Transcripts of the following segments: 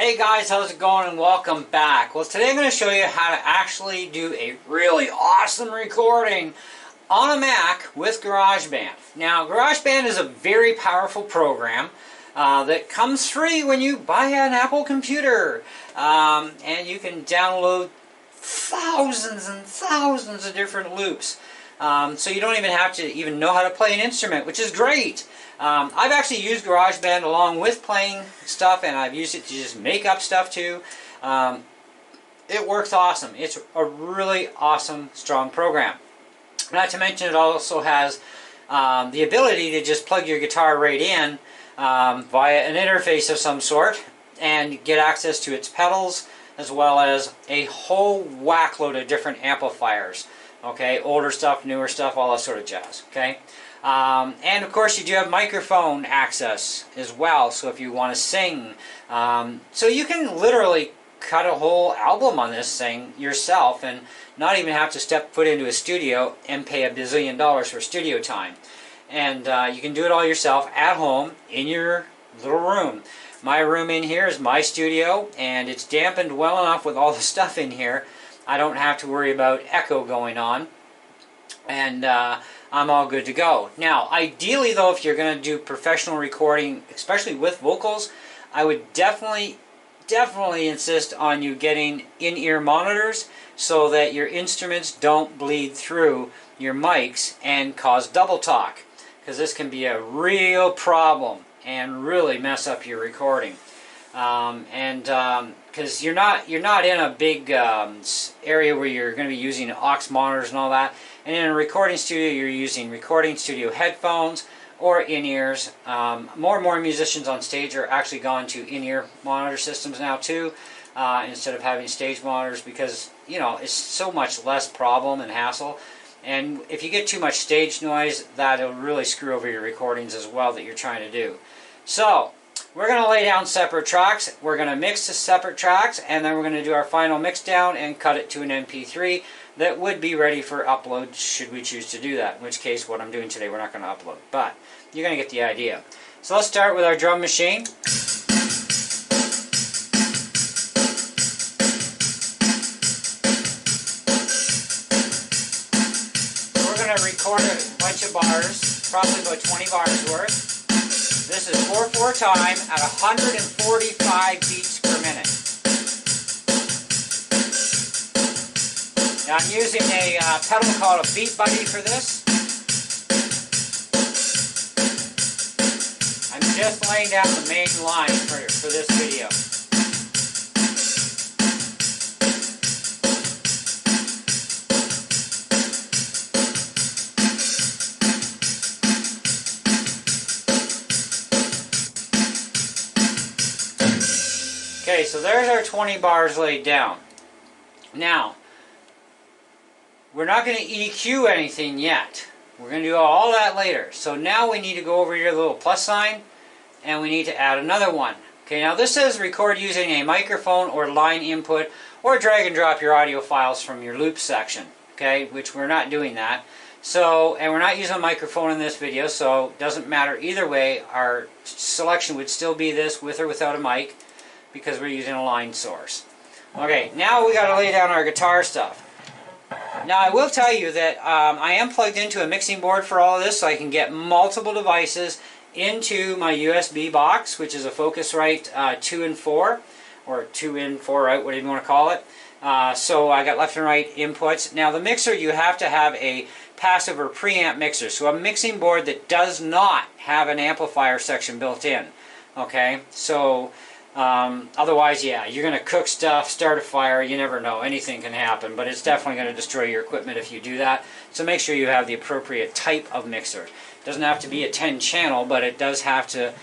Hey guys, how's it going and welcome back. Well, today I'm going to show you how to actually do a really awesome recording on a Mac with Garageband. Now, Garageband is a very powerful program that comes free when you buy an Apple computer. And you can download thousands and thousands of different loops. So you don't even have to even know how to play an instrument, which is great. I've actually used GarageBand along with playing stuff, and I've used it to just make up stuff too. It works awesome. It's a really awesome, strong program. Not to mention it also has the ability to just plug your guitar right in via an interface of some sort and get access to its pedals as well as a whole whack load of different amplifiers. Okay, older stuff, newer stuff, all that sort of jazz. Okay. And of course you do have microphone access as well, so if you want to sing, so you can literally cut a whole album on this thing yourself and not even have to step foot into a studio and pay $1 bazillion for studio time. And you can do it all yourself at home in your little room. My room in here is my studio, and it's dampened well enough with all the stuff in here. I don't have to worry about echo going on. And I'm all good to go. Now, ideally though, if you're going to do professional recording, especially with vocals, I would definitely insist on you getting in-ear monitors so that your instruments don't bleed through your mics and cause double talk, because this can be a real problem and really mess up your recording. Because you're not in a big area where you're going to be using aux monitors and all that. And in a recording studio, you're using recording studio headphones or in-ears. More and more musicians on stage are actually gone to in-ear monitor systems now too, instead of having stage monitors, because it's so much less problem and hassle. And if you get too much stage noise, that'll really screw over your recordings as well that you're trying to do. So we're going to lay down separate tracks, we're going to mix the separate tracks, and then we're going to do our final mix down and cut it to an MP3 that would be ready for upload should we choose to do that, in which case what I'm doing today we're not going to upload, but you're going to get the idea. So let's start with our drum machine. We're going to record a bunch of bars, probably about 20 bars worth. This is 4/4 time at 145 beats per minute. Now I'm using a pedal called a Beat Buddy for this. I'm just laying down the main line for this video. Okay, so there's our 20 bars laid down. Now, we're not going to EQ anything yet. We're going to do all that later. So now we need to go over your little plus sign, and we need to add another one. Okay, now this says record using a microphone or line input, or drag and drop your audio files from your loop section. Okay, which we're not doing that. So, and we're not using a microphone in this video, so it doesn't matter either way. Our selection would still be this with or without a mic, because we're using a line source. Okay, now we got to lay down our guitar stuff. Now I will tell you that I am plugged into a mixing board for all of this, so I can get multiple devices into my USB box, which is a Focusrite 2 and 4, or 2 in 4 out, whatever you want to call it. So I got left and right inputs. Now the mixer, you have to have a passive or preamp mixer, so a mixing board that does not have an amplifier section built in. Okay, so otherwise, yeah, you're going to cook stuff, start a fire, you never know, anything can happen, but it's definitely going to destroy your equipment if you do that. So make sure you have the appropriate type of mixer. It doesn't have to be a 10 channel, but it does have to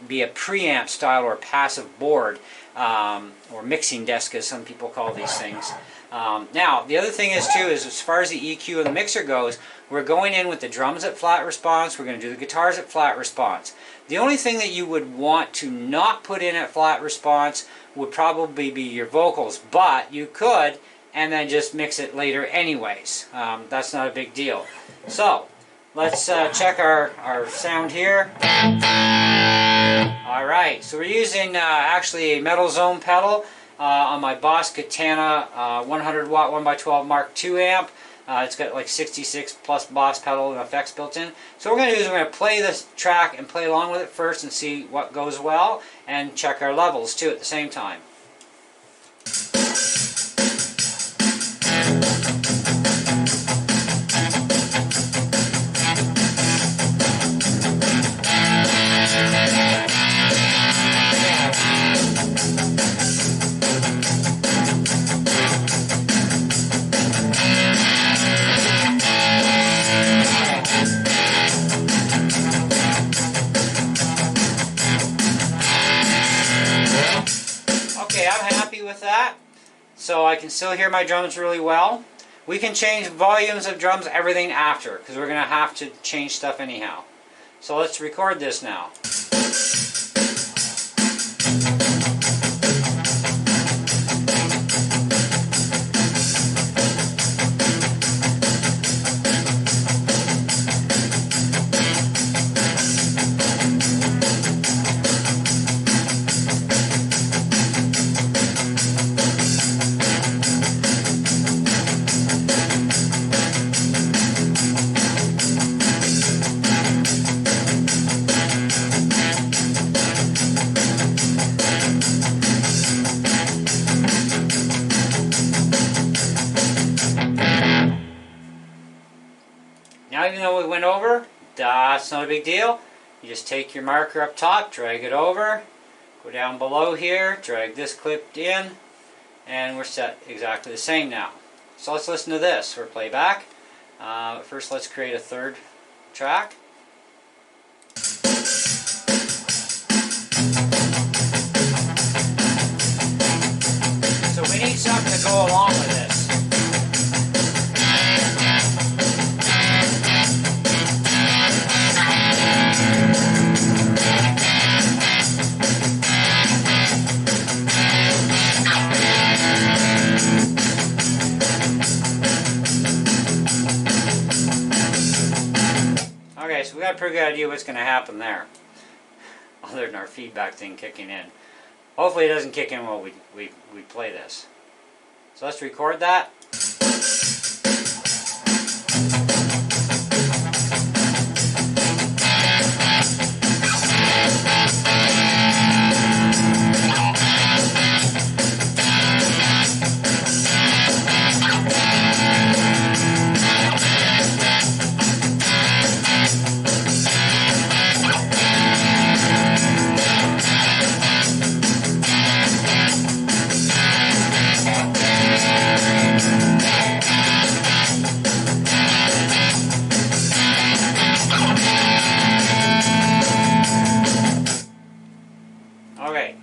be a preamp style or passive board, or mixing desk as some people call these things. Now, the other thing is too, is as far as the EQ of the mixer goes, we're going in with the drums at flat response, we're going to do the guitars at flat response. The only thing that you would want to not put in at flat response would probably be your vocals, but you could, and then just mix it later anyways. That's not a big deal. So, let's check our sound here. Alright, so we're using actually a metal zone pedal on my Boss Katana 100 watt 1x12 Mark II amp. It's got like 66 plus Boss pedal and effects built in. So what we're going to do is we're going to play this track and play along with it first and see what goes well, and check our levels too at the same time. Okay, I'm happy with that. So I can still hear my drums really well. We can change volumes of drums, everything after, because we're going to have to change stuff anyhow. So let's record this now. Now, even though we went over, that's not a big deal. You just take your marker up top, drag it over, go down below here, drag this clip in, and we're set exactly the same now. So let's listen to this for playback. First, let's create a third track. So we need something to go along with this. Okay, so we got a pretty good idea what's going to happen there, other than our feedback thing kicking in. Hopefully it doesn't kick in while we play this. So let's record that. Okay.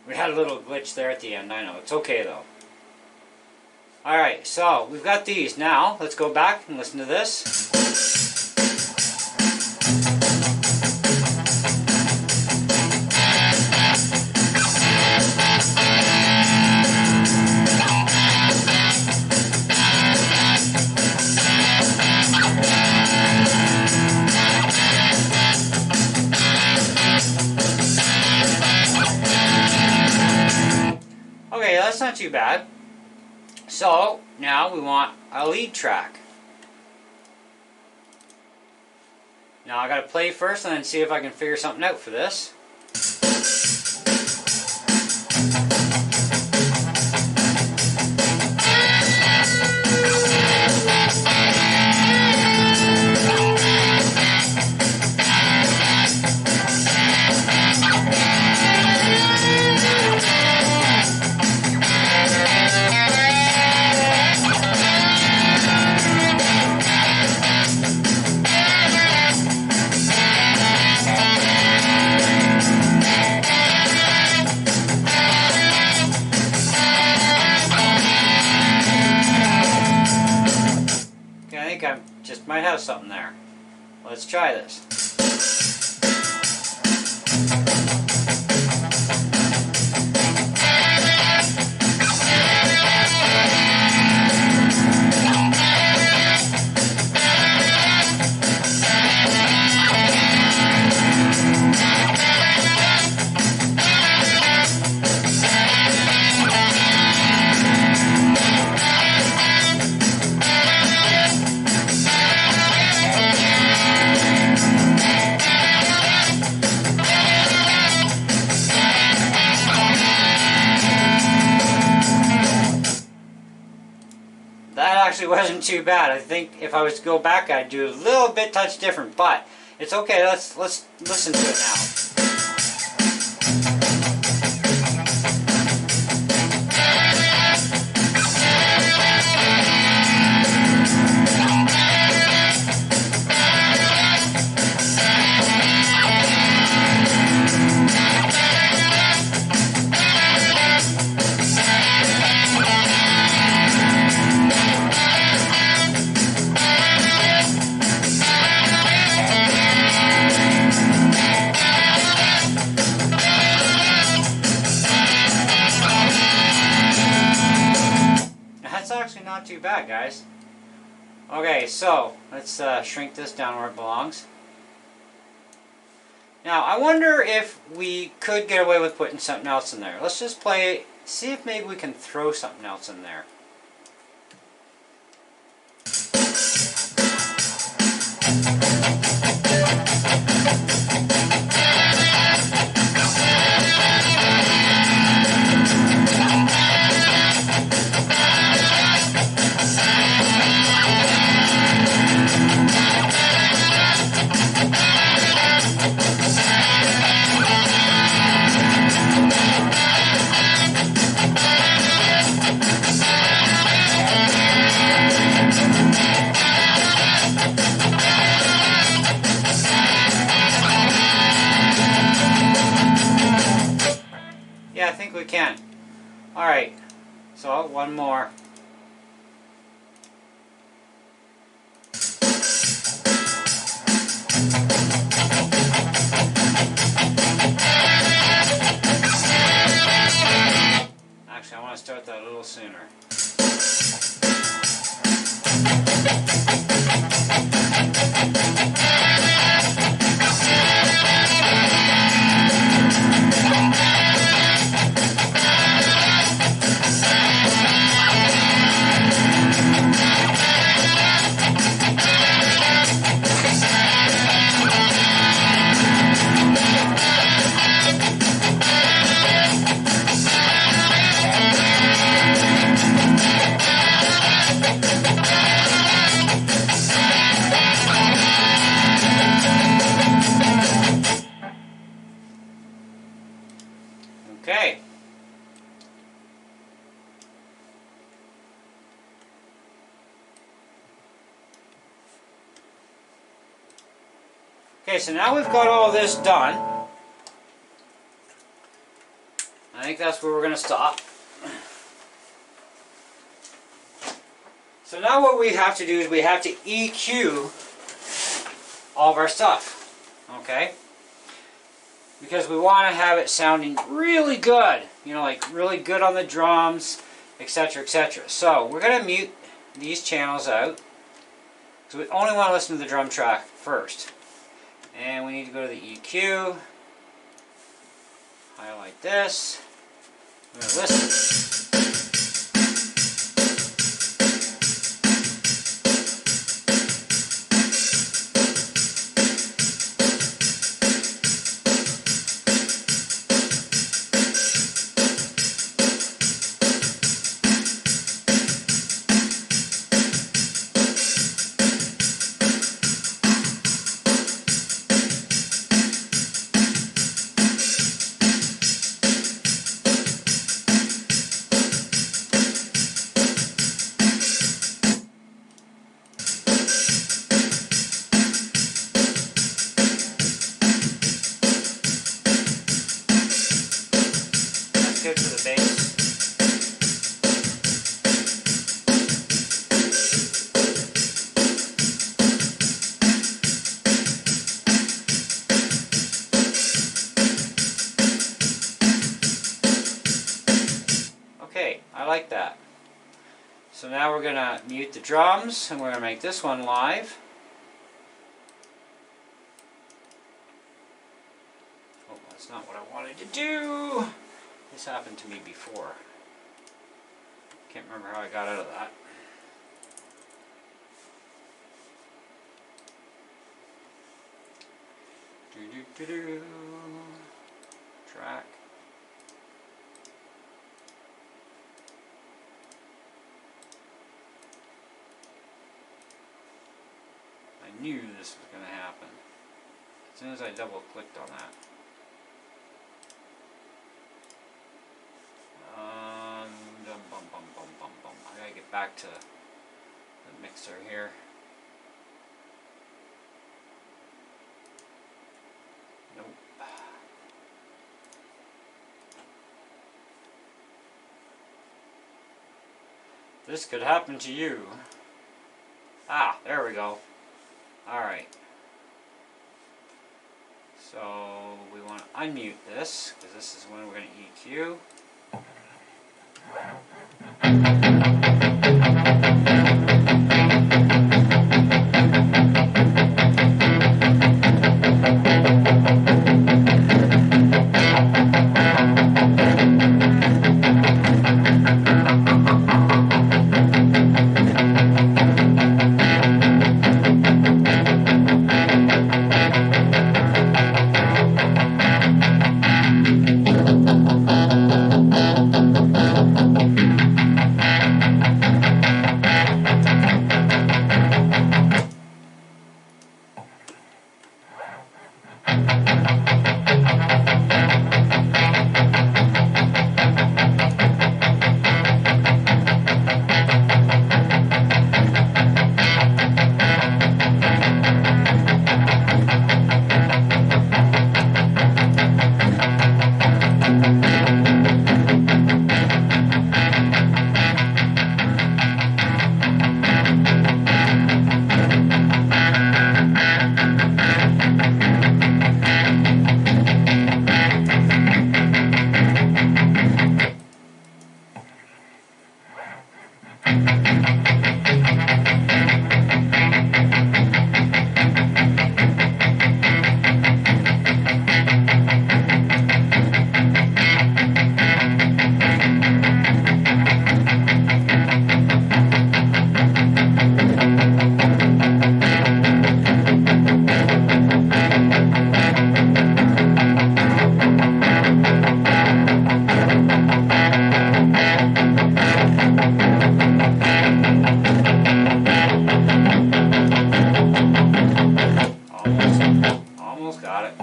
We had a little glitch there at the end, I know. It's okay though. Alright, so we've got these. Now, let's go back and listen to this. Okay, that's not too bad. So, now we want a lead track. Now I gotta play first and then see if I can figure something out for this. I just might have something there. Let's try this. actually wasn't too bad. I think if I was to go back, I'd do a little bit touch different, but it's okay. Let's listen to it now. That's actually not too bad, guys. Okay, so let's shrink this down where it belongs. Now, I wonder if we could get away with putting something else in there. Let's just play, see if maybe we can throw something else in there. Yeah, I think we can. Alright, so one more. Actually, I want to start that a little sooner. Okay. Okay, so now we've got all this done. I think that's where we're going to stop. So now what we have to do is we have to EQ all of our stuff. Okay? Because we want to have it sounding really good. You know, like really good on the drums, etc., etc. So we're going to mute these channels out. So we only want to listen to the drum track first. And we need to go to the EQ. Highlight this. We're going to listen. Good for the bass. Okay, I like that. So now we're going to mute the drums and we're going to make this one live. Oh, that's not what I wanted to do. This happened to me before. Can't remember how I got out of that. Do-do-do-do. Track. knew this was going to happen. As soon as I double clicked on that. I gotta get back to the mixer here. Nope. This could happen to you. Ah, there we go. Alright. So we want to unmute this, because this is when we're going to EQ. Almost got it.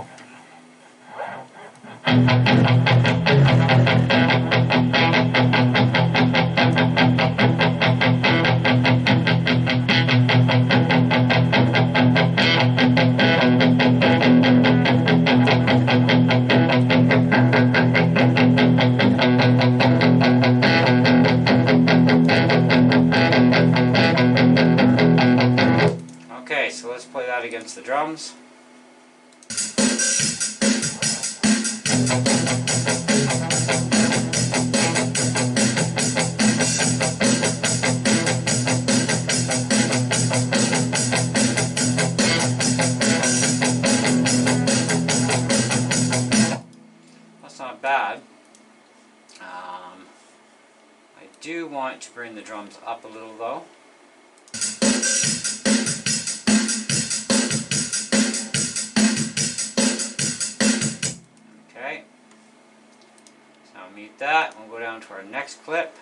Okay, so let's play that against the drums. That's not bad. I do want to bring the drums up a little though. Okay, so now mute that. We'll go down to our next clip.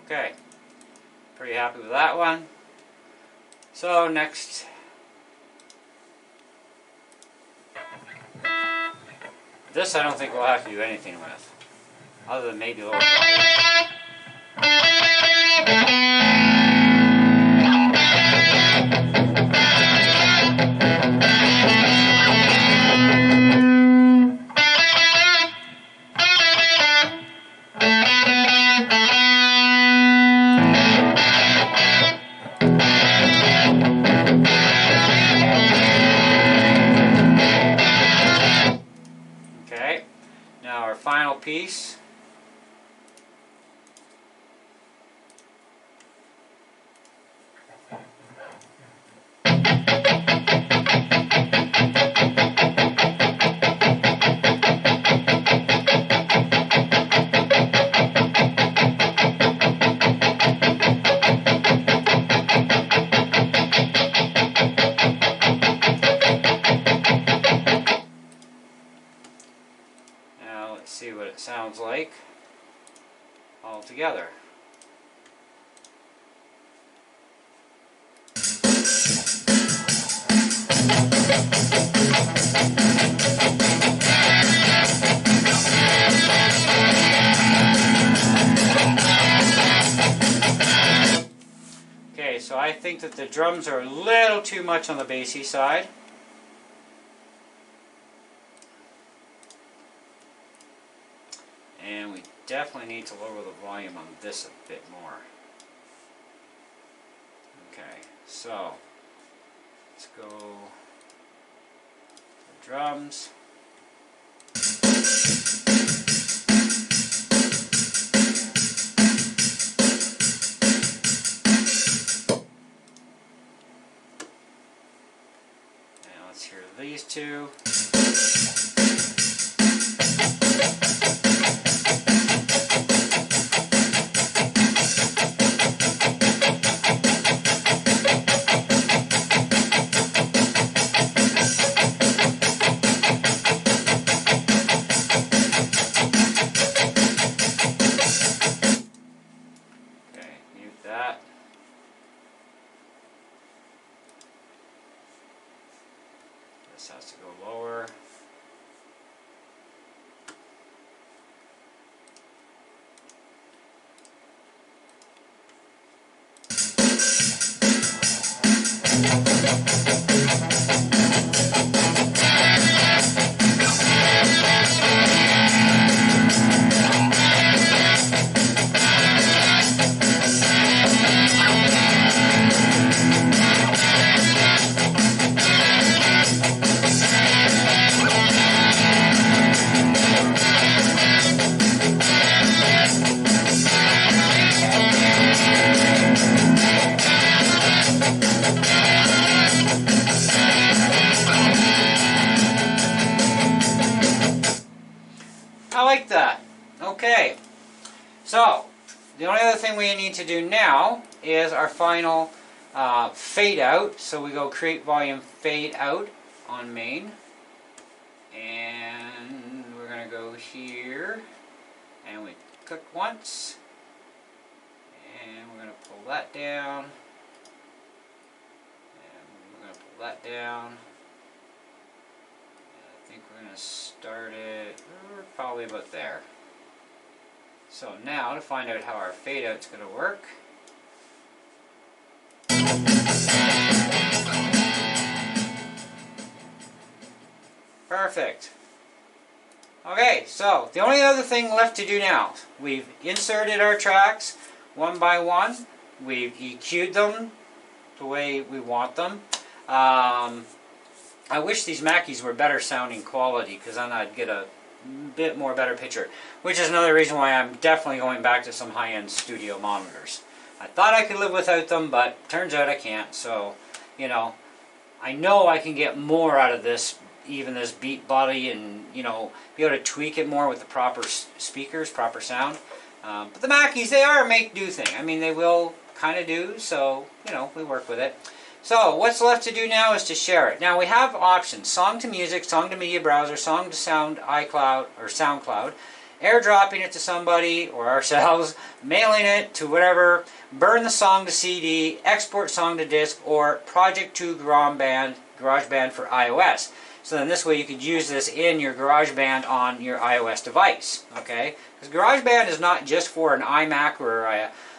Okay, pretty happy with that one. So next, this I don't think we'll have to do anything with, other than maybe a little. final piece. See what it sounds like all together. Okay, so I think that the drums are a little too much on the bassy side. And we definitely need to lower the volume on this a bit more. Okay, so let's go to drums. Now let's hear these two. That. This has to go lower. I like that. Okay, so the only other thing we need to do now is our final fade out. So we go create volume fade out on main, and we're going to go here and we click once, and we're going to pull that down, and we're going to pull that down. I think we're going to start it probably about there. So now to find out how our fade out is going to work. Perfect. Okay, so the only other thing left to do now, we've inserted our tracks one by one. We've EQ'd them the way we want them. I wish these Mackies were better sounding quality, because then I'd get a bit more better picture, which is another reason why I'm definitely going back to some high-end studio monitors. I thought I could live without them, but turns out I can't. So, you know I can get more out of this, even this beat body, and be able to tweak it more with the proper speakers, proper sound. But the Mackies, they are a make-do thing. I mean, they will kind of do, so we work with it. So what's left to do now is to share it. Now we have options: song to music, song to media browser, song to sound iCloud or SoundCloud, airdropping it to somebody or ourselves, mailing it to whatever, burn the song to CD, export song to disk, or project to GarageBand for iOS. So then this way you could use this in your GarageBand on your iOS device. Okay? Because GarageBand is not just for an iMac or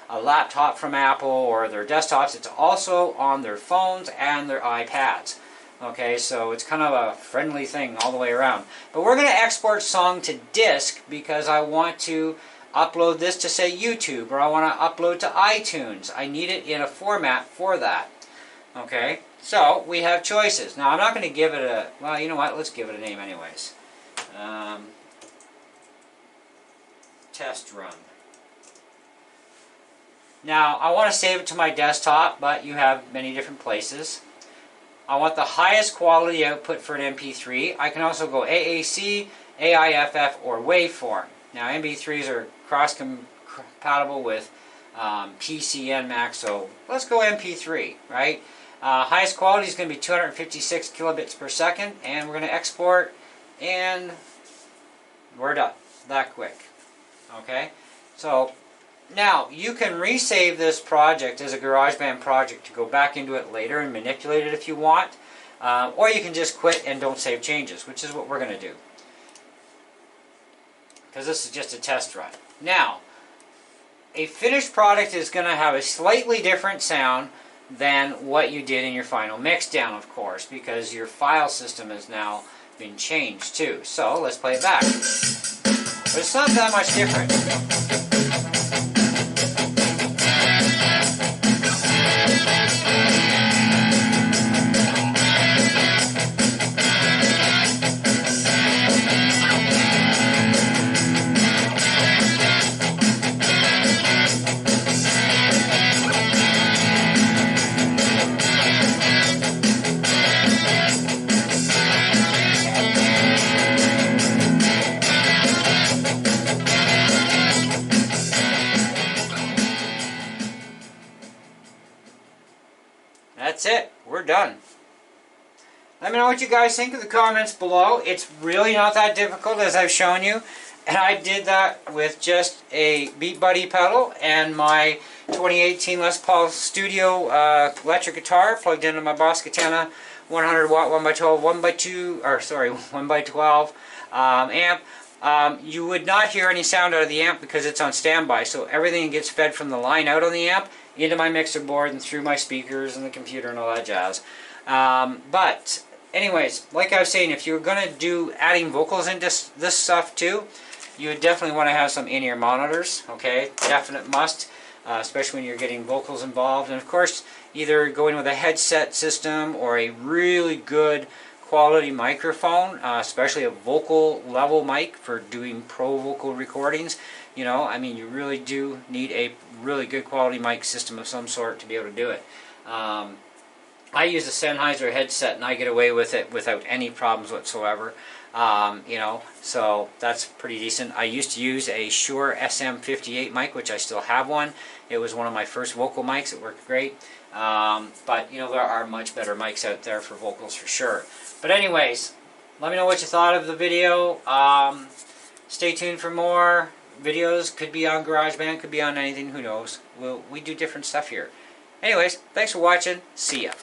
a laptop from Apple or their desktops. It's also on their phones and their iPads. Okay, so it's kind of a friendly thing all the way around. But we're going to export song to disk because I want to upload this to, say, YouTube, or I want to upload to iTunes. I need it in a format for that. Okay, so we have choices. Now I'm not going to give it a, well, you know what, let's give it a name anyways. test run. Now, I want to save it to my desktop, but you have many different places. I want the highest quality output for an MP3. I can also go AAC, AIFF, or waveform. Now, MP3s are cross-compatible with PCN Max, so let's go MP3, right? Highest quality is going to be 256 kilobits per second, and we're going to export, and we're done. That quick. Okay? So, now, you can resave this project as a Garageband project to go back into it later and manipulate it if you want. Or you can just quit and don't save changes, which is what we're going to do. Because this is just a test run. Now, a finished product is going to have a slightly different sound than what you did in your final mixdown, of course, because your file system has now been changed too. So, let's play it back. But it's not that much different. That's it. We're done. Let me know what you guys think in the comments below. It's really not that difficult, as I've shown you. And I did that with just a Beat Buddy pedal and my 2018 Les Paul Studio electric guitar plugged into my Boss Katana 100 watt 1x12 1x12 amp. You would not hear any sound out of the amp because it's on standby, so everything gets fed from the line out on the amp into my mixer board and through my speakers and the computer and all that jazz. But anyways, like I was saying, if you're going to do adding vocals into this stuff too, you would definitely want to have some in-ear monitors, okay? Definite must, especially when you're getting vocals involved. And of course, either going with a headset system or a really good quality microphone, especially a vocal level mic for doing pro vocal recordings. You know, I mean, you really do need a really good quality mic system of some sort to be able to do it. I use a Sennheiser headset and I get away with it without any problems whatsoever. You know, so that's pretty decent. I used to use a Shure SM58 mic, which I still have one. It was one of my first vocal mics. It worked great. But, you know, there are much better mics out there for vocals for sure. But anyways, let me know what you thought of the video. Stay tuned for more videos. Could be on GarageBand, could be on anything, who knows. We do different stuff here. Anyways, thanks for watching. See ya.